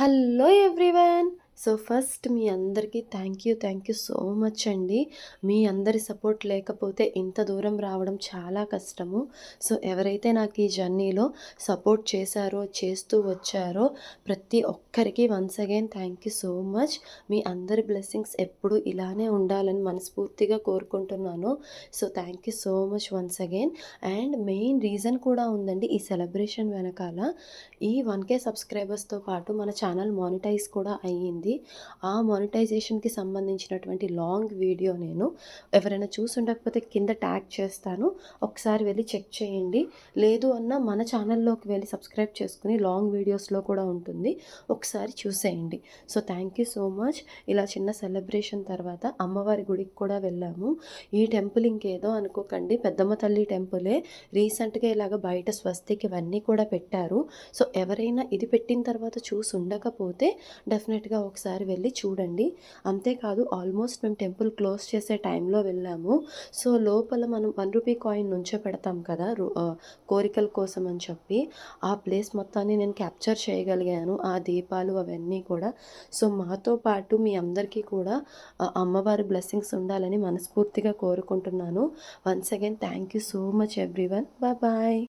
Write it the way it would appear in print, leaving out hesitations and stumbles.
Hello everyone. So first మీ అందరికీ thank you so much అండి. మీ అందరి సపోర్ట్ లేకపోతే ఇంత దూరం రావడం చాలా కష్టము. సో ఎవరైతే నాకు ఈ జర్నీలో సపోర్ట్ చేశారో, చేస్తూ వచ్చారో ప్రతి ఒక్కరికి once again thank you so much. మీ అందరి బ్లెస్సింగ్స్ ఎప్పుడు ఇలానే ఉండాలని మనస్ఫూర్తిగా కోరుకుంటున్నాను. So thank you so much once again. And main reason కూడా ఉందండి ఈ సెలబ్రేషన్ వెనకాల. ఈ 1K సబ్స్క్రైబర్స్తో పాటు మన ఛానల్ మానిటైజ్ కూడా అయ్యింది. ఆ మానిటైజేషన్కి సంబంధించినటువంటి లాంగ్ వీడియో నేను ఎవరైనా చూసుండకపోతే కింద ట్యాగ్ చేస్తాను, ఒకసారి వెళ్ళి చెక్ చేయండి. లేదు అన్న మన ఛానల్లోకి వెళ్ళి సబ్స్క్రైబ్ చేసుకుని లాంగ్ వీడియోస్లో కూడా ఉంటుంది, ఒకసారి చూసేయండి. So thank you so much. ఇలా చిన్న సెలబ్రేషన్ తర్వాత అమ్మవారి గుడికి కూడా వెళ్ళాము. ఈ టెంపుల్ ఇంకేదో అనుకోకండి, పెద్దమ్మ తల్లి టెంపులే. రీసెంట్గా ఇలాగ బయట స్వస్తికి ఇవన్నీ కూడా పెట్టారు. సో ఎవరైనా ఇది పెట్టిన తర్వాత చూసి ఉండకపోతే డెఫినెట్గా ఒకసారి వెళ్ళి చూడండి. అంతేకాదు ఆల్మోస్ట్ మేము టెంపుల్ క్లోజ్ చేసే టైంలో వెళ్ళాము. సో లోపల మనం రూ. 1 కాయిన్ నుంచో పెడతాం కదా కోరికల కోసం అని చెప్పి, ఆ ప్లేస్ మొత్తాన్ని నేను క్యాప్చర్ చేయగలిగాను, ఆ దీపాలు అవన్నీ కూడా. సో మాతో పాటు మీ అందరికీ కూడా అమ్మవారి బ్లెస్సింగ్స్ ఉండాలని మనస్ఫూర్తిగా కోరుకుంటున్నాను. Once again thank you so much everyone. Bye.